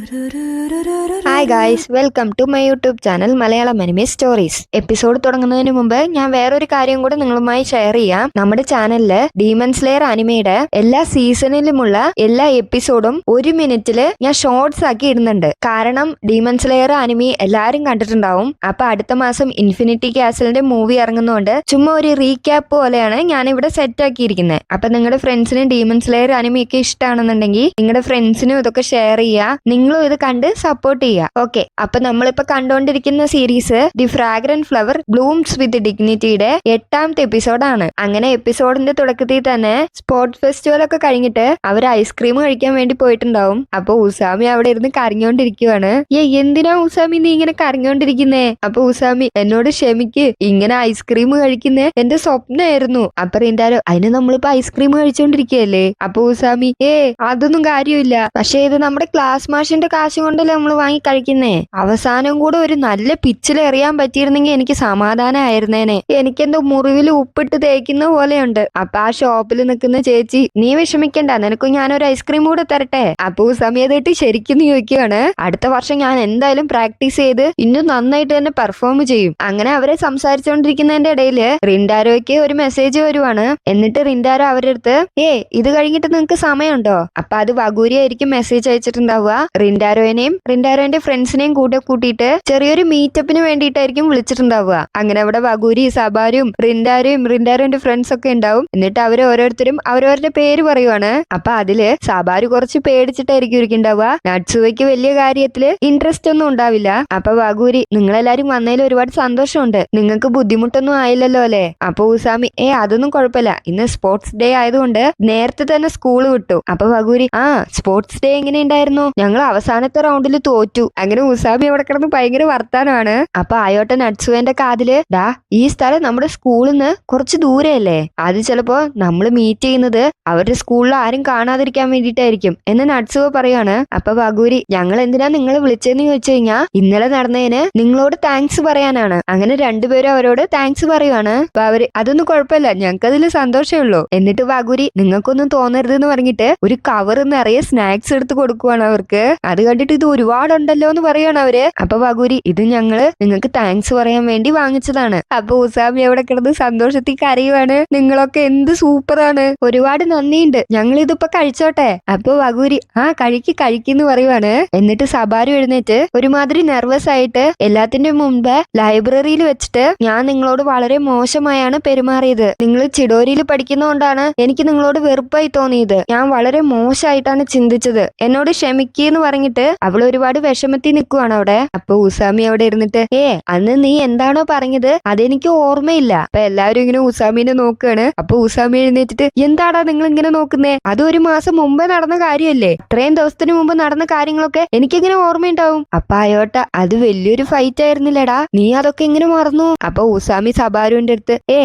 Hi guys, welcome to my YouTube channel Malayalam anime stories. Episode തുടങ്ങുന്നതിന് മുമ്പ് ഞാൻ വേറൊരു കാര്യം കൂടെ നിങ്ങളുമായി ഷെയർ ചെയ്യാം. നമ്മുടെ ചാനലില് ഡീമൺ സ്ലെയർ അനിമയുടെ എല്ലാ സീസണിലുമുള്ള എല്ലാ എപ്പിസോഡും 1 മിനിറ്റില് ഞാൻ ഷോർട്സ് ആക്കി ഇടുന്നുണ്ട്. കാരണം ഡീമൺ സ്ലെയർ അനിമി എല്ലാരും കണ്ടിട്ടുണ്ടാവും. അപ്പൊ അടുത്ത മാസം ഇൻഫിനിറ്റി കാസലിന്റെ മൂവി ഇറങ്ങുന്നതുകൊണ്ട് ചുമ്മാ ഒരു റീക്യാപ്പ് പോലെയാണ് ഞാൻ ഇവിടെ സെറ്റ് ആക്കിയിരിക്കുന്നത്. അപ്പൊ നിങ്ങളുടെ ഫ്രണ്ട്സിന് ഡീമൺ സ്ലെയർ അനിമയൊക്കെ ഇഷ്ടമാണെന്നുണ്ടെങ്കിൽ നിങ്ങളുടെ ഫ്രണ്ട്സിനും ഇതൊക്കെ ഷെയർ ചെയ്യുക. നിങ്ങളും ഇത് കണ്ട് സപ്പോർട്ട് ചെയ്യുക. ഓക്കെ, അപ്പൊ നമ്മളിപ്പോ കണ്ടുകൊണ്ടിരിക്കുന്ന series the fragrant flower blooms with ഡിഗ്നിറ്റിയുടെ 8ാമത്തെ എപ്പിസോഡാണ്. അങ്ങനെ എപ്പിസോഡിന്റെ തുടക്കത്തിൽ തന്നെ സ്പോർട്സ് ഫെസ്റ്റിവൽ ഒക്കെ കഴിഞ്ഞിട്ട് അവർ ഐസ്ക്രീം കഴിക്കാൻ വേണ്ടി പോയിട്ടുണ്ടാവും. അപ്പൊ ഉസാമി അവിടെ ഇരുന്ന് കരഞ്ഞോണ്ടിരിക്കുവാണ്. എന്തിനാ ഉസാമി നീ ഇങ്ങനെ കരഞ്ഞോണ്ടിരിക്കുന്നേ? അപ്പൊ ഉസാമി, എന്നോട് ക്ഷമിക്ക്, ഇങ്ങനെ ഐസ്ക്രീം കഴിക്കുന്നേ എന്റെ സ്വപ്നമായിരുന്നു. അപ്പൊ റിൻഡാരോ, അതിന് നമ്മളിപ്പോ ഐസ്ക്രീം കഴിച്ചോണ്ടിരിക്കുകയല്ലേ? അപ്പൊ ഉസാമി, അതൊന്നും കാര്യമില്ല, പക്ഷെ ഇത് നമ്മുടെ ക്ലാസ് മാഷിന്റെ കാശ് കൊണ്ടല്ലേ നമ്മൾ വാങ്ങി കഴിക്കുന്നേ. അവസാനം കൂടെ ഒരു നല്ല പിച്ചിൽ എറിയാൻ പറ്റിയിരുന്നെങ്കിൽ എനിക്ക് സമാധാനമായിരുന്നേനെ. എനിക്കെന്തോ മുറിവിൽ ഉപ്പിട്ട് തേക്കുന്ന പോലെയുണ്ട്. അപ്പൊ ആ ഷോപ്പിൽ നിൽക്കുന്ന ചേച്ചി, നീ വിഷമിക്കണ്ട, നിനക്ക് ഞാനൊരു ഐസ്ക്രീം കൂടെ തരട്ടെ? അപ്പൊ സമയത്തായിട്ട് ശരിക്കും ചോദിക്കുവാണ്, അടുത്ത വർഷം ഞാൻ എന്തായാലും പ്രാക്ടീസ് ചെയ്ത് ഇന്നും നന്നായിട്ട് തന്നെ പെർഫോം ചെയ്യും. അങ്ങനെ അവരെ സംസാരിച്ചുകൊണ്ടിരിക്കുന്നതിന്റെ ഇടയിൽ റിൻഡാരോയ്ക്ക് ഒരു മെസ്സേജ് വരുവാണ്. എന്നിട്ട് റിൻഡാരോ അവരുടെ അടുത്ത്, ഇത് കഴിഞ്ഞിട്ട് നിങ്ങക്ക് സമയമുണ്ടോ? അപ്പൊ അത് വഗൂരിയായിരിക്കും മെസ്സേജ് അയച്ചിട്ടുണ്ടാവുക. റിൻഡാരോന്റെ ഫ്രണ്ട്സിനെയും കൂട്ടിയിട്ട് ചെറിയൊരു മീറ്റപ്പിന് വേണ്ടിയിട്ടായിരിക്കും വിളിച്ചിട്ടുണ്ടാവുക. അങ്ങനെ അവിടെ വഗൂരി, സബാരും റിൻഡാരോന്റെ ഫ്രണ്ട്സ് ഒക്കെ ഉണ്ടാവും. എന്നിട്ട് അവര് ഓരോരുത്തരും അവരവരുടെ പേര് പറയുവാണ്. അപ്പൊ അതില് സബാരു കുറച്ച് പേടിച്ചിട്ടായിരിക്കും ഇരിക്കുന്നുണ്ടാവുക. നട്സുവയ്ക്ക് വലിയ കാര്യത്തില് ഇൻട്രസ്റ്റ് ഒന്നും ഉണ്ടാവില്ല. അപ്പൊ വഗൂരി, നിങ്ങളെല്ലാരും വന്നതിൽ ഒരുപാട് സന്തോഷമുണ്ട്, നിങ്ങൾക്ക് ബുദ്ധിമുട്ടൊന്നും ആയില്ലല്ലോ അല്ലെ? അപ്പൊ ഉസാമി, അതൊന്നും കുഴപ്പമില്ല, ഇന്ന് സ്പോർട്സ് ഡേ ആയതുകൊണ്ട് നേരത്തെ തന്നെ സ്കൂൾ വിട്ടു. അപ്പൊ വഗൂരി, സ്പോർട്സ് ഡേ എങ്ങനെ ഉണ്ടായിരുന്നു? ഞങ്ങൾ അവസാനത്തെ റൗണ്ടിൽ തോറ്റു. അങ്ങനെ ഉസാമി അവിടെ കിടന്ന് ഭയങ്കര വർത്താനമാണ്. അപ്പൊ ആയോട്ടെ നട്സുവേന്റെ കാതില്, ഈ സ്ഥലം നമ്മുടെ സ്കൂളിൽ നിന്ന് കുറച്ച് ദൂരെയല്ലേ, അത് ചിലപ്പോ നമ്മൾ മീറ്റ് ചെയ്യുന്നത് അവരുടെ സ്കൂളിൽ ആരും കാണാതിരിക്കാൻ വേണ്ടിയിട്ടായിരിക്കും എന്ന് നട്സുവ പറയാണ്. അപ്പൊ വഗൂരി, ഞങ്ങൾ എന്തിനാ നിങ്ങളെ വിളിച്ചതെന്ന് ചോദിച്ചു കഴിഞ്ഞാൽ ഇന്നലെ നടന്നതിന് നിങ്ങളോട് താങ്ക്സ് പറയാനാണ്. അങ്ങനെ രണ്ടുപേരും അവരോട് താങ്ക്സ് പറയുവാണ്. അപ്പൊ അവര്, അതൊന്നും കുഴപ്പമില്ല, ഞങ്ങൾക്ക് അതിൽ സന്തോഷമേ ഉള്ളൂ. എന്നിട്ട് വഗൂരി, നിങ്ങൾക്കൊന്നും തോന്നരുത് എന്ന് പറഞ്ഞിട്ട് ഒരു കവർ നിറയെ സ്നാക്സ് എടുത്ത് കൊടുക്കുവാണ് അവർക്ക്. അത് കണ്ടിട്ട് ഇത് ഒരുപാടുണ്ടല്ലോ എന്ന് പറയാണ് അവര്. അപ്പൊ വഗൂരി, ഇത് ഞങ്ങള് നിങ്ങൾക്ക് താങ്ക്സ് പറയാൻ വേണ്ടി വാങ്ങിച്ചതാണ്. അപ്പൊ ഉസാമി അവിടെ കിടന്ന് സന്തോഷത്തിൽ കരയുവാണ്. നിങ്ങളൊക്കെ എന്ത് സൂപ്പറാണ്, ഒരുപാട് നന്ദിയുണ്ട്, ഞങ്ങൾ ഇതിപ്പോ കഴിച്ചോട്ടെ? അപ്പൊ വഗൂരി, കഴിക്കുന്നു പറയുവാണ്. എന്നിട്ട് സബാരു എഴുന്നേറ്റ് ഒരുമാതിരി നെർവസ് ആയിട്ട്, എല്ലാത്തിന്റെ മുമ്പ് ലൈബ്രറിയിൽ വെച്ചിട്ട് ഞാൻ നിങ്ങളോട് വളരെ മോശമായാണ് പെരുമാറിയത്. നിങ്ങൾ ചിഡോരിയിൽ പഠിക്കുന്നതുകൊണ്ടാണ് എനിക്ക് നിങ്ങളോട് വെറുപ്പായി തോന്നിയത്. ഞാൻ വളരെ മോശമായിട്ടാണ് ചിന്തിച്ചത്, എന്നോട് ക്ഷമിക്കെന്ന് പറഞ്ഞിട്ട് അവൾ ഒരുപാട് വിഷമത്തിൽ നിൽക്കുവാണ് അവിടെ. അപ്പൊ ഉസാമി അവിടെ ഇരുന്നിട്ട്, അന്ന് നീ എന്താണോ പറഞ്ഞത് അതെനിക്ക് ഓർമ്മയില്ല. അപ്പൊ എല്ലാവരും ഇങ്ങനെ ഉസാമിനെ നോക്കുകയാണ്. അപ്പൊ ഉസാമി എഴുന്നേറ്റിട്ട്, എന്താടാ നിങ്ങൾ ഇങ്ങനെ നോക്കുന്നേ? അത് 1 മാസം മുമ്പേ നടന്ന കാര്യമല്ലേ, അത്രയും ദിവസത്തിന് മുമ്പ് നടന്ന കാര്യങ്ങളൊക്കെ എനിക്കിങ്ങനെ ഓർമ്മയുണ്ടാവും. അപ്പൊ ആയോട്ട, അത് വലിയൊരു ഫൈറ്റ് ആയിരുന്നില്ലടാ, നീ അതൊക്കെ ഇങ്ങനെ മറന്നു? അപ്പൊ ഉസാമി സബാരുവിന്റെ അടുത്ത്,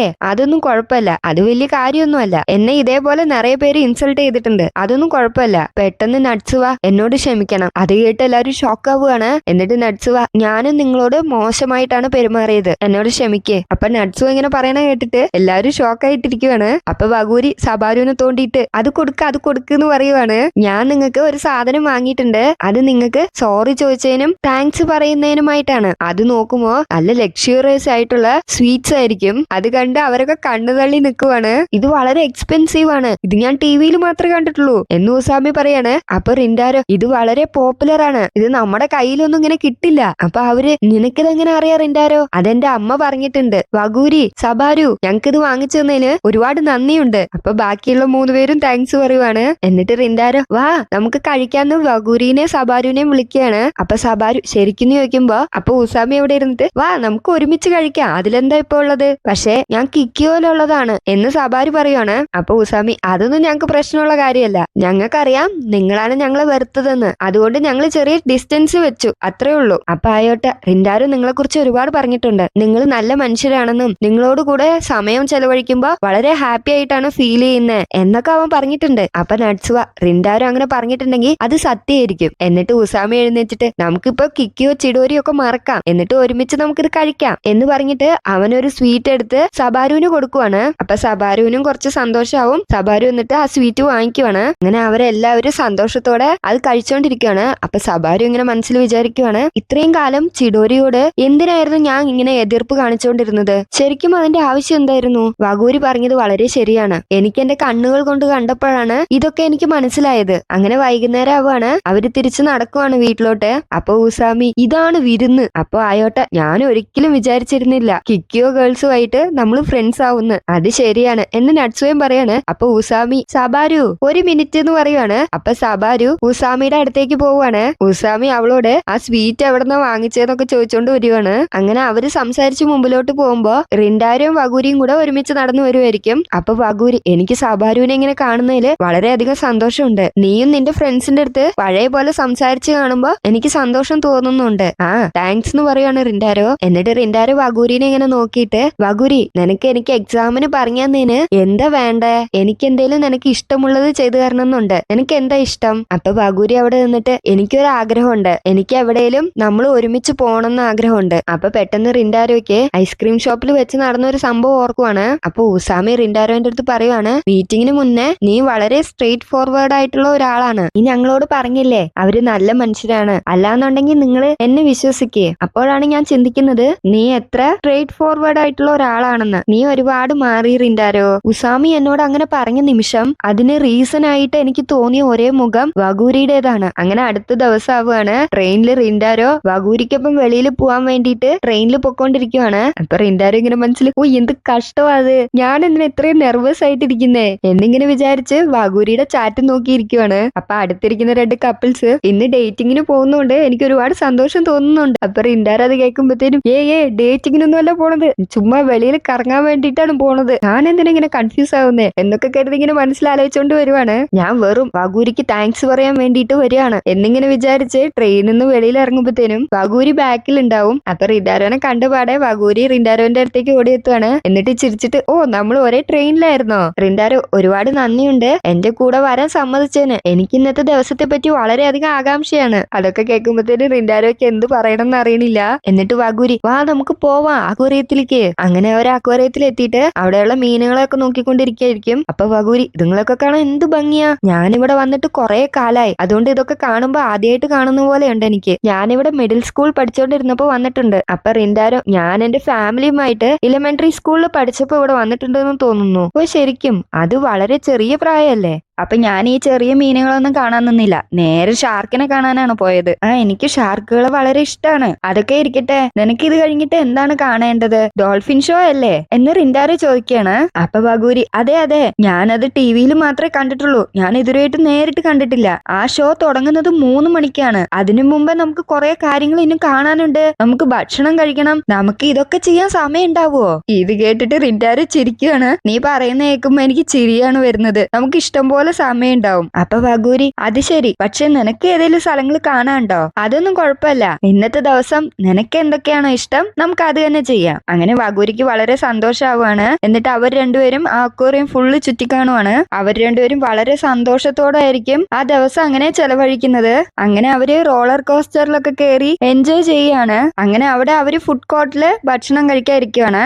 അതൊന്നും കുഴപ്പമില്ല, അത് വലിയ കാര്യമൊന്നുമല്ല, എന്നെ ഇതേപോലെ നിറയെ പേര് ഇൻസൾട്ട് ചെയ്തിട്ടുണ്ട്, അതൊന്നും കുഴപ്പമില്ല. പെട്ടെന്ന് നട്സുവ എന്നോട് ക്ഷമിക്കണം. അത് കേട്ട് എല്ലാവരും ഷോക്ക് ആവുകയാണ്. എന്നിട്ട് നട്സുവ, ഞാനും നിങ്ങളോട് മോശമായിട്ടാണ് പെരുമാറിയത്, എന്നോട് ക്ഷമിക്കേ. അപ്പൊ നട്സുവ ഇങ്ങനെ പറയണ കേട്ടിട്ട് എല്ലാവരും ഷോക്ക് ആയിട്ടിരിക്കുവാണ്. അപ്പൊ വഗൂരി സബാരുവിനെ തോണ്ടിയിട്ട്, അത് കൊടുക്കെന്ന് പറയുവാണ്. ഞാൻ നിങ്ങൾക്ക് ഒരു സാധനം വാങ്ങിയിട്ടുണ്ട്, അത് നിങ്ങൾക്ക് സോറി ചോദിച്ചതിനും താങ്ക്സ് പറയുന്നതിനുമായിട്ടാണ്. അത് നോക്കുമ്പോ നല്ല ലക്ഷ്യൂറിയസ് ആയിട്ടുള്ള സ്വീറ്റ്സ് ആയിരിക്കും. അത് കണ്ട് അവരൊക്കെ കണ്ണു തള്ളി നിൽക്കുവാണ്. ഇത് വളരെ എക്സ്പെൻസീവ് ആണ്, ഇത് ഞാൻ ടിവിയിൽ മാത്രമേ കണ്ടിട്ടുള്ളൂ എന്ന് ഉസാമി പറയാണ്. അപ്പൊ റിൻഡാരോ, ഇത് വളരെ പോപ്പുലർ ആണ്, ഇത് നമ്മുടെ കയ്യിലൊന്നും ഇങ്ങനെ കിട്ടില്ല. അപ്പൊ അവര്, നിനക്കിതെങ്ങനെ അറിയാം റിൻഡാരോ? അതെന്റെ അമ്മ പറഞ്ഞിട്ടുണ്ട്. വഗൂരി, സബാരു, ഞങ്ങൾക്കിത് വാങ്ങിച്ചു തന്നതിന് ഒരുപാട് നന്ദിയുണ്ട്. അപ്പൊ ബാക്കിയുള്ള 3 പേരും താങ്ക്സ് പറയുവാണ്. എന്നിട്ട് റിൻഡാരോ, വാ നമുക്ക് കഴിക്കാന്ന് വഗൂരിനെ സബാരുവിനെയും വിളിക്കുകയാണ്. അപ്പൊ സബാരു ശരിക്കും ചോദിക്കുമ്പോ അപ്പൊ ഉസാമി അവിടെ ഇരുന്നിട്ട്, വാ നമുക്ക് ഒരുമിച്ച് കഴിക്കാം, അതിലെന്താ ഇപ്പൊ ഉള്ളത്? പക്ഷെ ഞാൻ കിക്കിയോലുള്ളതാണ് എന്ന് സബാരു പറയുവാണ്. അപ്പൊ ഉസാമി, അതൊന്നും ഞങ്ങൾക്ക് പ്രശ്നമുള്ള കാര്യമല്ല, ഞങ്ങൾക്കറിയാം നിങ്ങളാണ് ഞങ്ങളെ വെറുത്തതെന്ന്, അതുകൊണ്ട് ഞങ്ങൾ ചെറിയ ഡിസ്റ്റൻസ് ഗേൾസ് വെച്ചു, അത്രേ ഉള്ളൂ. അപ്പൊ ആയോട്ടെ റിൻഡാരോ നിങ്ങളെ കുറിച്ച് ഒരുപാട് പറഞ്ഞിട്ടുണ്ട്. നിങ്ങൾ നല്ല മനുഷ്യരാണെന്നും നിങ്ങളോട് കൂടെ സമയം ചെലവഴിക്കുമ്പോ വളരെ ഹാപ്പി ആയിട്ടാണ് ഫീൽ ചെയ്യുന്നത് എന്നൊക്കെ അവൻ പറഞ്ഞിട്ടുണ്ട്. അപ്പൊ നട്സുവ റിൻഡാരോ അങ്ങനെ പറഞ്ഞിട്ടുണ്ടെങ്കിൽ അത് സത്യമായിരിക്കും. എന്നിട്ട് ഉസാമി എഴുന്നേറ്റിട്ട് നമുക്കിപ്പോ കിക്കിയോ ചിഡോരിയോ ഒക്കെ മറക്കാം, എന്നിട്ട് ഒരുമിച്ച് നമുക്കിത് കഴിക്കാം എന്ന് പറഞ്ഞിട്ട് അവനൊരു സ്വീറ്റ് എടുത്ത് സബാരുവിന് കൊടുക്കുവാണ്. അപ്പൊ സബാരുവിനും കുറച്ച് സന്തോഷമാവും. സബാരു എന്നിട്ട് ആ സ്വീറ്റ് വാങ്ങിക്കുവാണ്. അങ്ങനെ അവരെല്ലാവരും സന്തോഷത്തോടെ അത് കഴിച്ചോണ്ടിരിക്കുകയാണ്. അപ്പൊ സബാരു ഇങ്ങനെ മനസ്സിൽ വിചാരിക്കുവാണ്, ഇത്രയും കാലം ചിഡോരിയോട് എന്തിനായിരുന്നു ഞാൻ ഇങ്ങനെ എതിർപ്പ് കാണിച്ചുകൊണ്ടിരുന്നത്? ശരിക്കും അതിന്റെ ആവശ്യം എന്തായിരുന്നു? വഗൂരി പറഞ്ഞത് വളരെ ശരിയാണ്. എനിക്ക് എന്റെ കണ്ണുകൾ കൊണ്ട് കണ്ടപ്പോഴാണ് ഇതൊക്കെ എനിക്ക് മനസ്സിലായത്. അങ്ങനെ വൈകുന്നേരം ആവുകയാണ്, അവര് തിരിച്ചു നടക്കുവാണ് വീട്ടിലോട്ട്. അപ്പൊ ഉസാമി ഇതാണ് വിരുന്ന്. അപ്പൊ ആയോട്ടെ ഞാൻ ഒരിക്കലും വിചാരിച്ചിരുന്നില്ല കിക്കിയോ ഗേൾസുമായിട്ട് നമ്മൾ ഫ്രണ്ട്സ് ആവുന്ന്. അത് ശരിയാണ് എന്ന് നട്സുവയും പറയാണ്. അപ്പൊ ഉസാമി സബാരു ഒരു മിനിറ്റ് എന്ന് പറയുവാണ്. അപ്പൊ സബാരു ഉസാമിയുടെ അടുത്തേക്ക് പോവാണ്. ഉസാമി അവളോട് ആ സ്വീറ്റ് എവിടെന്നാ വാങ്ങിച്ചതെന്നൊക്കെ ചോദിച്ചോണ്ട് വരുവാണ്. അങ്ങനെ അവര് സംസാരിച്ച് മുമ്പിലോട്ട് പോകുമ്പോ റിൻഡാരയും വഗൂരിയും കൂടെ ഒരുമിച്ച് നടന്നു വരുമായിരിക്കും. അപ്പൊ വഗൂരി എനിക്ക് സബാരുവിനെ ഇങ്ങനെ കാണുന്നതിൽ വളരെയധികം സന്തോഷമുണ്ട്. നീയും നിന്റെ ഫ്രണ്ട്സിന്റെ അടുത്ത് പഴയ പോലെ സംസാരിച്ച് കാണുമ്പോ എനിക്ക് സന്തോഷം തോന്നുന്നുണ്ട്. ആ താങ്ക്സ് എന്ന് പറയുവാണ് റിൻഡാരോ. എന്നിട്ട് റിൻഡാരോ വഗൂരിനെ ഇങ്ങനെ നോക്കിയിട്ട്, വഗൂരി എനിക്ക് എക്സാമിന് പറഞ്ഞു തന്നതിന് എന്താ വേണ്ടേ? എനിക്ക് എന്തേലും നിനക്ക് ഇഷ്ടമുള്ളത് ചെയ്തു തരണമെന്നുണ്ട്. നിനക്ക് എന്താ ഇഷ്ടം? അപ്പൊ വഗൂരി അവിടെ നിന്നിട്ട് എനിക്കൊരു ആഗ്രഹമുണ്ട്, എനിക്ക് എവിടെയും നമ്മൾ ഒരുമിച്ച് പോകണമെന്ന് ആഗ്രഹമുണ്ട്. അപ്പൊ പെട്ടെന്ന് റിൻഡാരോയ്ക്ക് ഐസ്ക്രീം ഷോപ്പിൽ വെച്ച് നടന്ന ഒരു സംഭവം ഓർക്കുവാണ്. അപ്പൊ ഉസാമി റിൻഡാരോന്റെ അടുത്ത് പറയുവാണ്, മീറ്റിംഗിന് മുന്നേ നീ വളരെ സ്ട്രെയിറ്റ് ഫോർവേഡ് ആയിട്ടുള്ള ഒരാളാണ്. നീ ഞങ്ങളോട് പറഞ്ഞില്ലേ അവര് നല്ല മനുഷ്യരാണ്, അല്ലാന്നുണ്ടെങ്കിൽ നിങ്ങൾ എന്നെ വിശ്വസിക്കേ. അപ്പോഴാണ് ഞാൻ ചിന്തിക്കുന്നത് നീ എത്ര സ്ട്രെയിറ്റ് ഫോർവേഡ് ആയിട്ടുള്ള ഒരാളാണെന്ന്. നീ ഒരുപാട് മാറി റിൻഡാരോ. ഉസാമി എന്നോട് അങ്ങനെ പറഞ്ഞ നിമിഷം അതിന് റീസൺ ആയിട്ട് എനിക്ക് തോന്നിയ ഒരേ മുഖം വഗൂരിയുടേതാണ്. അങ്ങനെ അടുത്ത ദിവസം ആവുകയാണ്, ട്രെയിനിൽ റിൻഡാരോ വഗൂരിക്കൊപ്പം വെളിയിൽ പോവാൻ വേണ്ടിയിട്ട് ട്രെയിനിൽ പൊക്കോണ്ടിരിക്കുവാണ്. അപ്പൊ റിൻഡാരോ ഇങ്ങനെ മനസ്സിൽ, ഓ എന്ത് കഷ്ടമാ അത്, ഞാൻ എന്തിനാ ഇത്രയും നെർവസ് ആയിട്ടിരിക്കുന്നേ എന്നിങ്ങനെ വിചാരിച്ച് വഗൂരിയുടെ ചാറ്റ് നോക്കിയിരിക്കുവാണ്. അപ്പൊ അടുത്തിരിക്കുന്ന രണ്ട് കപ്പിൾസ് ഇന്ന് ഡേറ്റിങ്ങിന് പോകുന്നോണ്ട് എനിക്ക് ഒരുപാട് സന്തോഷം തോന്നുന്നുണ്ട്. അപ്പൊ റിൻഡാരോ അത് കേൾക്കുമ്പോഴത്തേനും ഡേറ്റിങ്ങിനൊന്നും അല്ല പോണത്, ചുമ്മാ വെളിയിൽ കറങ്ങാൻ വേണ്ടിയിട്ടാണ് പോണത്, ഞാൻ എന്തിനാ ഇങ്ങനെ കൺഫ്യൂസ് ആവുന്നേ എന്നൊക്കെ കരുതി ഇങ്ങനെ മനസ്സിലാലോചിച്ചോണ്ട് വരുവാണ്. ഞാൻ വെറും വഗൂരിക്ക് താങ്ക്സ് പറയാൻ വേണ്ടിയിട്ട് വരികയാണ് എന്നിങ്ങനെ വിചാരിച്ച് ട്രെയിനിൽ നിന്ന് വെളിയിൽ ഇറങ്ങുമ്പോഴത്തേനും വഗൂരി ബാക്കിൽ ഉണ്ടാവും. അപ്പൊ റിൻഡാരോനെ കണ്ടുപാടെ വഗൂരി റിൻഡാരോന്റെ അടുത്തേക്ക് ഓടിയെത്തുവാണ്. എന്നിട്ട് ചിരിച്ചിട്ട്, ഓ നമ്മൾ ഒരേ ട്രെയിനിലായിരുന്നോ? റിൻഡാരോ ഒരുപാട് നന്ദിയുണ്ട് എന്റെ കൂടെ വരാൻ സമ്മതിച്ചതിന്. എനിക്ക് ഇന്നത്തെ ദിവസത്തെ പറ്റി വളരെയധികം ആകാംക്ഷയാണ്. അതൊക്കെ കേൾക്കുമ്പോഴത്തേനും റിൻഡാരോയ്ക്ക് എന്ത് പറയണം എന്ന് അറിയണില്ല. എന്നിട്ട് വഗൂരി വാ നമുക്ക് പോവാം അക്വേറിയത്തിലേക്ക്. അങ്ങനെ അവർ അക്വേറിയത്തിൽ എത്തിയിട്ട് അവിടെയുള്ള മീനുകളൊക്കെ നോക്കിക്കൊണ്ടിരിക്കുകയായിരിക്കും. അപ്പൊ വഗൂരി ഇതുങ്ങളൊക്കെ കാണാൻ എന്ത് ഭംഗിയാ, ഞാനിവിടെ വന്നിട്ട് കുറെ കാലായി, അതുകൊണ്ട് ഇതൊക്കെ കാണുമ്പോ ആദ്യമായിട്ട് കാണുന്ന പോലെയുണ്ട് എനിക്ക്. ഞാനിവിടെ മിഡിൽ സ്കൂൾ പഠിച്ചുകൊണ്ടിരുന്നപ്പോ വന്നിട്ടുണ്ട്. അപ്പൊ റിൻഡാരോ ഞാൻ എന്റെ ഫാമിലിയുമായിട്ട് എലിമെന്ററി സ്കൂളിൽ പഠിച്ചപ്പോ ഇവിടെ വന്നിട്ടുണ്ടെന്ന് തോന്നുന്നു. ഓ ശരിക്കും അത് വളരെ ചെറിയ പ്രായമല്ലേ? അപ്പൊ ഞാൻ ഈ ചെറിയ മീനുകളൊന്നും കാണാൻ നിന്നില്ല, നേരെ ഷാർക്കിനെ കാണാനാണ് പോയത്. എനിക്ക് ഷാർക്കുകളെ വളരെ ഇഷ്ടമാണ്. അതൊക്കെ ഇരിക്കട്ടെ, നിനക്ക് ഇത് കഴിഞ്ഞിട്ട് എന്താണ് കാണേണ്ടത്? ഡോൾഫിൻ ഷോ അല്ലേ എന്ന് റിൻഡാരോ ചോദിക്കുകയാണ്. അപ്പൊ വഗൂരി അതെ ഞാനത് ടിവിയിൽ മാത്രമേ കണ്ടിട്ടുള്ളൂ, ഞാൻ ഇതുവരെയായിട്ട് നേരിട്ട് കണ്ടിട്ടില്ല. ആ ഷോ തുടങ്ങുന്നത് 3 മണിക്കാണ്. അതിനു മുമ്പേ നമുക്ക് കുറെ കാര്യങ്ങൾ ഇന്നും കാണാനുണ്ട്, നമുക്ക് ഭക്ഷണം കഴിക്കണം, നമുക്ക് ഇതൊക്കെ ചെയ്യാൻ സമയം ഉണ്ടാവുമോ? ഇത് കേട്ടിട്ട് റിൻഡാരോ ചിരിക്കുകയാണ്. നീ പറയുന്ന കേൾക്കുമ്പോ എനിക്ക് ചിരിയാണ് വരുന്നത്. നമുക്ക് ഇഷ്ടം പോലെ സമയം ഉണ്ടാവും. അപ്പൊ വഗൂരി അത് ശരി, പക്ഷെ നിനക്ക് ഏതെങ്കിലും സ്ഥലങ്ങൾ കാണാനുണ്ടോ? അതൊന്നും കുഴപ്പമില്ല, ഇന്നത്തെ ദിവസം നിനക്ക് എന്തൊക്കെയാണോ ഇഷ്ടം നമുക്ക് അത് തന്നെ ചെയ്യാം. അങ്ങനെ വഗൂരിക്ക് വളരെ സന്തോഷമാവുകയാണ്. എന്നിട്ട് അവർ രണ്ടുപേരും ആ അക്വേറിയം ഫുള്ള് ചുറ്റിക്കാണുവാണ്. അവർ രണ്ടുപേരും വളരെ സന്തോഷത്തോടെ ആയിരിക്കും ആ ദിവസം അങ്ങനെ ചെലവഴിക്കുന്നത്. അങ്ങനെ അവര് റോളർ കോസ്റ്ററിലൊക്കെ കയറി എൻജോയ് ചെയ്യാണ്. അങ്ങനെ അവിടെ അവര് ഫുഡ് കോർട്ടില് ഭക്ഷണം കഴിക്കാതിരിക്കുകയാണ്.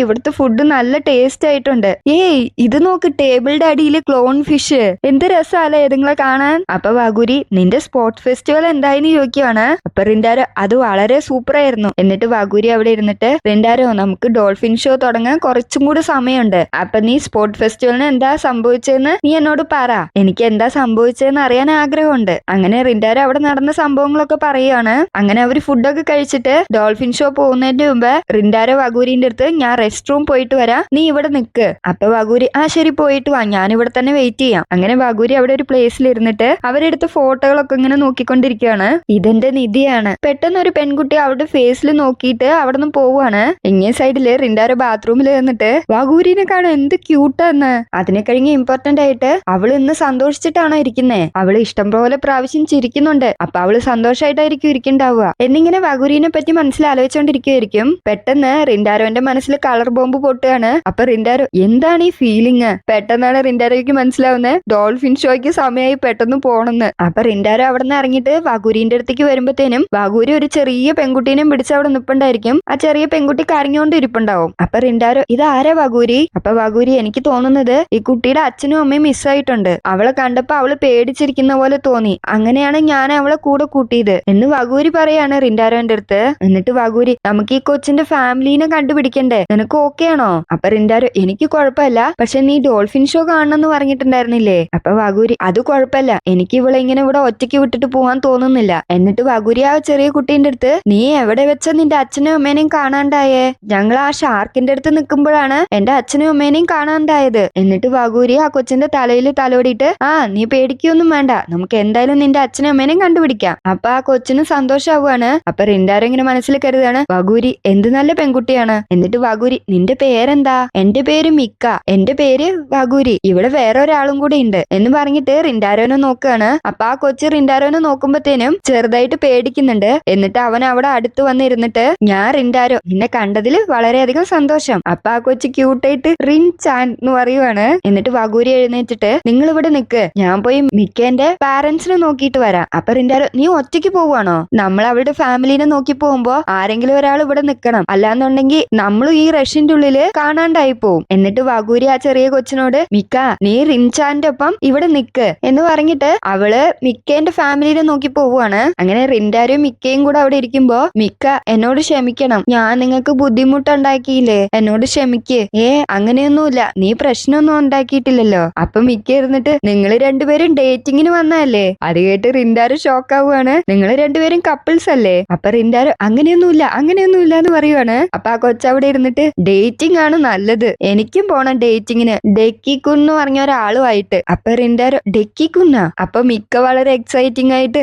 ഇവിടുത്തെ ഫുഡ് നല്ല ടേസ്റ്റ് ആയിട്ടുണ്ട്. ഇത് നോക്ക്, ടേബിളിന്റെ അടിയിൽ ക്ലോൺ ഫിഷ്, എന്ത് രസാല്ലേ ഇതുങ്ങളെ കാണാൻ. അപ്പൊ വഗൂരി നിന്റെ സ്പോർട്സ് ഫെസ്റ്റിവൽ എന്തായിന്ന് ചോദിക്കുവാണ്. അപ്പൊ റിൻഡാരോ അത് വളരെ സൂപ്പർ ആയിരുന്നു. എന്നിട്ട് വഗൂരി അവിടെ ഇരുന്നിട്ട്, റിൻഡാരോ നമുക്ക് ഡോൾഫിൻ ഷോ തുടങ്ങാൻ കുറച്ചും കൂടി സമയമുണ്ട്. അപ്പൊ നീ സ്പോർട്സ് ഫെസ്റ്റിവലിന് എന്താ സംഭവിച്ചതെന്ന് നീ എന്നോട് പറ, എനിക്ക് എന്താ സംഭവിച്ചതെന്ന് അറിയാൻ ആഗ്രഹമുണ്ട്. അങ്ങനെ റിൻഡാരോ അവിടെ നടന്ന സംഭവങ്ങളൊക്കെ പറയുകയാണ്. അങ്ങനെ അവര് ഫുഡൊക്കെ കഴിച്ചിട്ട് ഡോൾഫിൻ ഷോ പോകുന്നതിന്റെ മുമ്പ് റിൻഡാരോ വഗൂരിന്റെ അടുത്ത് ഞാൻ റെസ്റ്റ് റൂം പോയിട്ട് വരാം, നീ ഇവിടെ നിക്ക്. അപ്പൊ വഗൂരി ശരി പോയിട്ട് വാ, ഞാൻ ഇവിടെ തന്നെ വെയിറ്റ് ചെയ്യാം. അങ്ങനെ വഗൂരി അവിടെ ഒരു പ്ലേസിൽ ഇരുന്നിട്ട് അവരെടുത്ത ഫോട്ടോകളൊക്കെ ഇങ്ങനെ നോക്കിക്കൊണ്ടിരിക്കുകയാണ്. ഇതെന്റെ നിധിയാണ്. പെട്ടെന്ന് ഒരു പെൺകുട്ടി അവളുടെ ഫേസിൽ നോക്കിയിട്ട് അവിടെ നിന്ന് പോവാണ്. ഇങ്ങേ സൈഡില് റിൻഡാരോ ബാത്റൂമിൽ നിന്നിട്ട് വഗൂരിനെ കാണാൻ എന്ത് ക്യൂട്ടാന്ന്. അതിനെ കഴിഞ്ഞ് ഇമ്പോർട്ടന്റ് ആയിട്ട് അവള് ഇന്ന് സന്തോഷിച്ചിട്ടാണോ ഇരിക്കുന്നേ, അവള് ഇഷ്ടം പോലെ പ്രാവശ്യം ചിരിക്കുന്നുണ്ട്, അപ്പൊ അവള് സന്തോഷമായിട്ടായിരിക്കും ഇരിക്കണ്ടാവുക എന്നിങ്ങനെ വഗൂരിനെ പറ്റി മനസ്സിലാലോചിച്ചോണ്ടിരിക്കുവായിരിക്കും. പെട്ടെന്ന് റിൻഡാരോന്റെ മനസ്സിൽ കളർ ബോംബ് പൊട്ടുകയാണ്. അപ്പൊ റിൻഡാരോ എന്താണ് ഈ ഫീലിംഗ്? പെട്ടെന്നാണ് റിൻഡാരോയ്ക്ക് മനസ്സിലാവുന്നത് ഡോൾഫിൻ ഷോയ്ക്ക് സമയമായി പെട്ടെന്ന് പോണെന്ന്. അപ്പൊ റിൻഡാരോ അവിടെ നിന്ന് ഇറങ്ങിയിട്ട് വഗൂരിന്റെ അടുത്തേക്ക് വരുമ്പോഴത്തേനും വഗൂരി ഒരു ചെറിയ പെൺകുട്ടീനെയും പിടിച്ച് അവിടെ നിൽപ്പുണ്ടായിരിക്കും. ആ ചെറിയ പെൺകുട്ടി കരഞ്ഞുകൊണ്ട് ഇരിപ്പുണ്ടാവും. അപ്പൊ റിൻഡാരോ ഇതാരാ വഗൂരി? അപ്പൊ വഗൂരി എനിക്ക് തോന്നുന്നത് ഈ കുട്ടിയുടെ അച്ഛനും അമ്മയും മിസ്സായിട്ടുണ്ട്. അവളെ കണ്ടപ്പോ അവള് പേടിച്ചിരിക്കുന്ന പോലെ തോന്നി, അങ്ങനെയാണ് ഞാൻ അവളെ കൂടെ കൂട്ടിയത് എന്ന് വഗൂരി പറയാണ് റിൻഡാരോന്റെ അടുത്ത്. എന്നിട്ട് വഗൂരി നമുക്ക് ഈ കൊച്ചിന്റെ ഫാമിലിനെ കണ്ടുപിടിക്കണ്ടേ, നിനക്ക് ഓക്കെ ആണോ? അപ്പൊ റിൻഡാരോ എനിക്ക് കുഴപ്പമില്ല, പക്ഷെ നീ ഡോൾഫിൻ ഷോ കാണണമെന്ന് പറഞ്ഞിട്ടുണ്ടായിരുന്നില്ലേ? അപ്പൊ വഗൂരി അത് കുഴപ്പമില്ല, എനിക്ക് ഇവളെ ഇങ്ങനെ ഇവിടെ ഒറ്റയ്ക്ക് വിട്ടിട്ട് പോവാൻ തോന്നുന്നില്ല. എന്നിട്ട് വഗൂരി ആ ചെറിയ കുട്ടീന്റെ അടുത്ത് നീ എവിടെ വെച്ചാ നിന്റെ അച്ഛനും അമ്മേനെയും കാണാണ്ടായേ? ഞങ്ങൾ ആ ഷാർക്കിന്റെ അടുത്ത് നിൽക്കുമ്പോഴാണ് എന്റെ അച്ഛനും അമ്മേനെയും കാണാണ്ടായത്. എന്നിട്ട് വഗൂരി ആ കൊച്ചിന്റെ തലയിൽ തലോടിയിട്ട് നീ പേടിക്കൊന്നും വേണ്ട, നമുക്ക് എന്തായാലും നിന്റെ അച്ഛനും അമ്മേനെയും കണ്ടുപിടിക്കാം. അപ്പൊ ആ കൊച്ചിന് സന്തോഷാവുകയാണ്. അപ്പൊ റിൻഡാരോ ഇങ്ങനെ മനസ്സിൽ കരുതാണ് വഗൂരി എന്ത് നല്ല പെൺകുട്ടിയാണ്. എന്നിട്ട് വഗൂരി നിന്റെ പേരെന്താ? എന്റെ പേര് മിക്ക, എന്റെ പേര് വഗൂരി, ഇവിടെ വേറെ ഒരാളും കൂടെ ഉണ്ട് എന്ന് പറഞ്ഞിട്ട് റിൻഡാരോനെ നോക്കുകയാണ്. അപ്പൊ ആ കൊച്ചു റിൻഡാരോനെ നോക്കുമ്പോഴത്തേനും ചെറുതായിട്ട് പേടിക്കുന്നുണ്ട്. എന്നിട്ട് അവൻ അവിടെ അടുത്ത് വന്നിരുന്നിട്ട് ഞാൻ റിൻഡാരോ, നിന്നെ കണ്ടതിൽ വളരെയധികം സന്തോഷം. അപ്പൊ ആ കൊച്ചു ക്യൂട്ടായിട്ട് റിൻ ചാൻ എന്ന് പറയുവാണ്. എന്നിട്ട് വഗൂരി എഴുന്നേറ്റിട്ട് നിങ്ങൾ ഇവിടെ നിക്ക്, ഞാൻ പോയി മിക്കേന്റെ പാരന്റ്സിനെ നോക്കിയിട്ട് വരാം. അപ്പൊ റിൻഡാരോ നീ ഒറ്റയ്ക്ക് പോവാണോ? നമ്മൾ അവളുടെ ഫാമിലിനെ നോക്കി പോകുമ്പോ ആരെങ്കിലും ഒരാൾ ഇവിടെ നിക്കണം, അല്ലാന്നുണ്ടെങ്കിൽ നമ്മളും ഈ റഷ്യന്റെ ഉള്ളില് കാണാണ്ടായി പോവും. എന്നിട്ട് വഗൂരി ആ ചെറിയ കൊച്ചിനോട് മിക്ക നീ റിൻചാന്റെ ഒപ്പം ഇവിടെ നിക്ക് എന്ന് പറഞ്ഞിട്ട് അവള് മിക്കേന്റെ ഫാമിലിനെ നോക്കി പോവുകയാണ്. അങ്ങനെ റിൻഡാരോയും മിക്കയും കൂടെ അവിടെ ഇരിക്കുമ്പോ മിക്ക എന്നോട് ക്ഷമിക്കണം, ഞാൻ നിങ്ങൾക്ക് ബുദ്ധിമുട്ടുണ്ടാക്കിയില്ലേ, എന്നോട് ക്ഷമിക്ക്. അങ്ങനെയൊന്നുമില്ല, നീ പ്രശ്നമൊന്നും ഉണ്ടാക്കിയിട്ടില്ലല്ലോ. അപ്പൊ മിക്ക ഇരുന്നിട്ട് നിങ്ങൾ രണ്ടുപേരും ഡേറ്റിങ്ങിന് വന്നതല്ലേ? അത് കേട്ട് റിൻഡാരോ ഷോക്ക് ആവുകയാണ്. നിങ്ങൾ രണ്ടുപേരും കപ്പിൾസ് അല്ലേ? അപ്പൊ റിൻഡാരോ അങ്ങനെയൊന്നുമില്ല എന്ന് പറയുവാണ്. അപ്പൊ ആ കൊച്ചവിടെ ഇരുന്നിട്ട് ഡേറ്റിംഗ് ആണ് നല്ലത്, എനിക്കും പോണം ഡേറ്റിങ്ങിന് ഡെക്കിക്കുൻ എന്ന് പറഞ്ഞ ഒരാളുമായിട്ട്. അപ്പൊ റിൻഡാരോ ഡെക്കിക്കുന്നാ? അപ്പൊ മിക്ക വളരെ എക്സൈറ്റിംഗ് ആയിട്ട്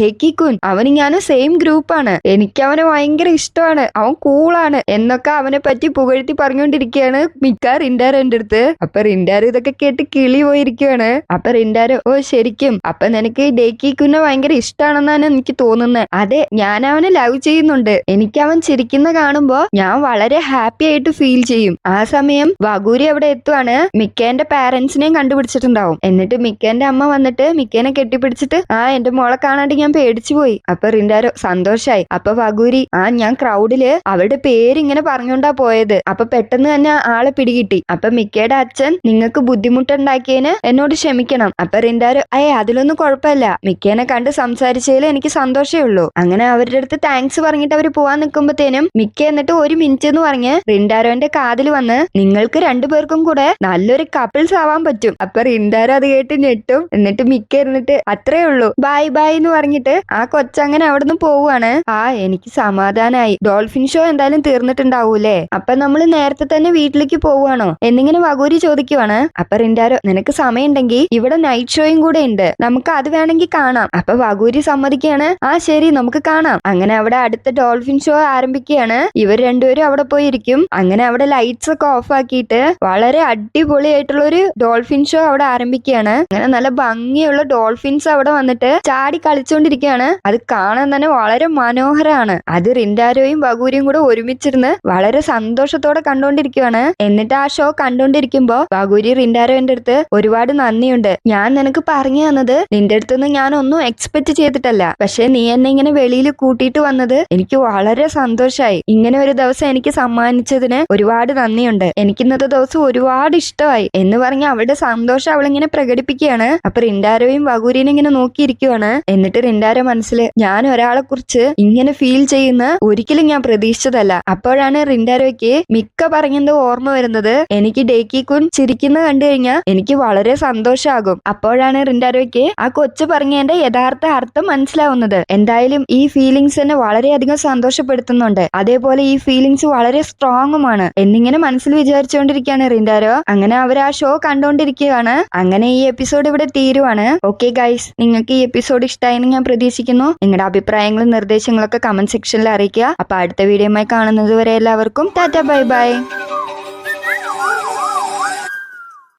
ഡെക്കിക്കുൻ അവന് ഞാനും സെയിം ഗ്രൂപ്പാണ്, എനിക്ക് അവനെ ഭയങ്കര ഇഷ്ടമാണ്, അവൻ കൂളാണ് എന്നൊക്കെ അവനെ പറ്റി പുകഴ്ത്തി പറഞ്ഞുകൊണ്ടിരിക്കുകയാണ് മിക്ക റിൻഡാരോന്റെ അടുത്ത്. അപ്പൊ റിൻഡാരോ ഇതൊക്കെ കേട്ട് കിളി പോയിരിക്കുകയാണ്. അപ്പൊ റിൻഡാരോ ശരിക്കും അപ്പൊ നിനക്ക് ഡെക്കിക്കുന്നെ ഭയങ്കര ഇഷ്ടമാണെന്നാണ് എനിക്ക് തോന്നുന്നത്. അതെ, ഞാൻ അവനെ ലവ് ചെയ്യുന്നുണ്ട്, എനിക്ക് അവൻ ചിരിക്കുന്ന കാണുമ്പോ ഞാൻ വളരെ ഹാപ്പി ആയിട്ട് ഫീൽ ചെയ്യും. ആ സമയം വഗൂരി അവിടെ എത്തുവാണ്. മിക്കേന്റെ പാരന്റ്സിനെയും കണ്ടുപിടിച്ചിട്ടുണ്ടാവും. എന്നിട്ട് മിക്കേന്റെ അമ്മ വന്നിട്ട് മിക്കേനെ കെട്ടിപ്പിടിച്ചിട്ട് എന്റെ മോളെ കാണാണ്ട് ഞാൻ പേടിച്ചു പോയി. അപ്പൊ റിൻഡാരോ സന്തോഷായി. അപ്പൊ വഗൂരി ഞാൻ ക്രൗഡില് അവളുടെ പേര് ഇങ്ങനെ പറഞ്ഞോണ്ടാ പോയത്, അപ്പൊ പെട്ടെന്ന് തന്നെ ആളെ പിടികിട്ടി. അപ്പൊ മിക്കയുടെ അച്ഛൻ നിങ്ങൾക്ക് ബുദ്ധിമുട്ടുണ്ടാക്കിയതിന് എന്നോട് ക്ഷമിക്കണം. അപ്പൊ റിൻഡാരോ അതിലൊന്നും കുഴപ്പമില്ല, മിക്കേനെ കണ്ട് സംസാരിച്ചതിൽ എനിക്ക് സന്തോഷമേ ഉള്ളൂ. അങ്ങനെ അവരുടെ അടുത്ത് താങ്ക്സ് പറഞ്ഞിട്ട് അവര് പോവാൻ നിൽക്കുമ്പോഴത്തേനും മിക്ക എന്നിട്ട് ഒരു മിനിറ്റ് എന്ന് പറഞ്ഞ് റിൻഡാരോന്റെ കാതിൽ വന്ന് നിങ്ങൾക്ക് രണ്ടുപേർക്കും കൂടെ നല്ലൊരു കപ്പിൾസ് ആവാൻ പറ്റും. അപ്പൊ റിൻഡാരോ അത് കേട്ട് ഞെട്ടും. എന്നിട്ട് മിക്ക ഇരുന്നിട്ട് അത്രേ ഉള്ളൂ ബൈ ബൈ എന്ന് പറഞ്ഞിട്ട് ആ കൊച്ചങ്ങനെ അവിടുന്ന് പോവുകയാണ്. എനിക്ക് സമാധാനായി, ഡോൾഫിൻ ഷോ എന്തായാലും തീർന്നിട്ടുണ്ടാവൂലേ, അപ്പൊ നമ്മൾ നേരത്തെ തന്നെ വീട്ടിലേക്ക് പോവുകയാണോ എന്നിങ്ങനെ വഗൂരി ചോദിക്കുവാണ്. അപ്പൊ റിൻഡാരോ നിനക്ക് സമയമുണ്ടെങ്കിൽ ഇവിടെ നൈറ്റ് ഷോയും കൂടെ ഉണ്ട്, നമുക്ക് അത് വേണമെങ്കിൽ കാണാം. അപ്പൊ വഗൂരി സമ്മതിക്കുകയാണ്. ശരി നമുക്ക് കാണാം. അങ്ങനെ അവിടെ അടുത്ത ഡോൾഫിൻ ഷോ ആരംഭിക്കുകയാണ്. ഇവർ രണ്ടുപേരും അവിടെ പോയിരിക്കും. അങ്ങനെ അവിടെ ലൈറ്റ്സ് ഒക്കെ ഓഫ് ആക്കിയിട്ട് വളരെ അടിപൊളിയായിട്ടുള്ള ഒരു ഡോൾഫിൻ ഷോ അവിടെ ആരംഭിക്കുകയാണ്. അങ്ങനെ നല്ല ഭംഗിയുള്ള ഡോൾഫിൻസ് അവിടെ വന്നിട്ട് ചാടി കളിച്ചുകൊണ്ടിരിക്കുകയാണ്. അത് കാണാൻ തന്നെ വളരെ മനോഹരമാണ്. അത് റിൻഡാരോയും വഗൂരിയും കൂടെ ഒരുമിച്ചിരുന്ന് വളരെ സന്തോഷത്തോടെ കണ്ടുകൊണ്ടിരിക്കുകയാണ്. എന്നിട്ട് ആ ഷോ കണ്ടുകൊണ്ടിരിക്കുമ്പോ വഗൂരി റിൻഡാരോന്റെ അടുത്ത് ഒരുപാട് നന്ദിയുണ്ട്, ഞാൻ നിനക്ക് പറഞ്ഞു തന്നത് നിന്റെ അടുത്തുനിന്ന് ഞാൻ ഒന്നും എക്സ്പെക്ട് ചെയ്തിട്ടല്ല, പക്ഷെ നീ എന്നെ ഇങ്ങനെ വെളിയിൽ കൂട്ടിയിട്ട് വന്നത് എനിക്ക് വളരെ സന്തോഷമായി, ഇങ്ങനെ ഒരു ദിവസം എനിക്ക് സമ്മാനിച്ചതിന് ഒരുപാട് നന്ദിയുണ്ട്, എനിക്ക് ഇന്നത്തെ ദിവസം ഒരുപാട് ഇഷ്ടമായി എന്ന് പറഞ്ഞ് അവളുടെ സന്തോഷം അവളിങ്ങനെ പ്രകടിപ്പിക്കുകയാണ്. അപ്പൊ റിൻഡാരോയും വഗൂരിനെ ഇങ്ങനെ നോക്കിയിരിക്കുവാണ്. എന്നിട്ട് റിൻഡാരോ മനസ്സിൽ ഞാൻ ഒരാളെ കുറിച്ച് ഇങ്ങനെ ഫീൽ ചെയ്യുന്ന ഒരിക്കലും ഞാൻ പ്രതീക്ഷിച്ചതല്ല. അപ്പോഴാണ് റിൻഡാരോയ്ക്ക് മിക്ക പറഞ്ഞത് ഓർമ്മ വരുന്നത്, എനിക്ക് ഡേക്കിക്കുൻ ചിരിക്കുന്ന കണ്ടു കഴിഞ്ഞാൽ എനിക്ക് വളരെ സന്തോഷമാകും. അപ്പോഴാണ് റിൻഡാരോയ്ക്ക് ആ കൊച്ചു പറഞ്ഞതിന്റെ യഥാർത്ഥ അർത്ഥം മനസ്സിലാവുന്നത്. എന്തായാലും ഈ ഫീലിങ്സ് എന്നെ വളരെയധികം സന്തോഷപ്പെടുത്തുന്നുണ്ട്, അതേപോലെ ഈ ഫീലിങ്സ് വളരെ സ്ട്രോങ്ങുമാണ് എന്നിങ്ങനെ മനസ്സിൽ വിചാരിച്ചുകൊണ്ടിരിക്കുകയാണ് റിൻഡാരോ. അങ്ങനെ അവർ ആ ഷോ കണ്ടുകൊണ്ടിരിക്കുകയാണ്. അങ്ങനെ ഈ എപ്പിസോഡ് ഇവിടെ തീരുവാണ്. ഓക്കെ ഗൈസ്, നിങ്ങൾക്ക് ഈ എപ്പിസോഡ് ഇഷ്ടമായെന്ന് ഞാൻ പ്രതീക്ഷിക്കുന്നു. നിങ്ങളുടെ അഭിപ്രായങ്ങളും നിർദ്ദേശങ്ങളൊക്കെ കമന്റ് സെക്ഷനിൽ അറിയിക്കുക. അപ്പൊ അടുത്ത വീഡിയോയുമായി കാണുന്നത് വരെ എല്ലാവർക്കും ടാറ്റ ബൈ ബൈ.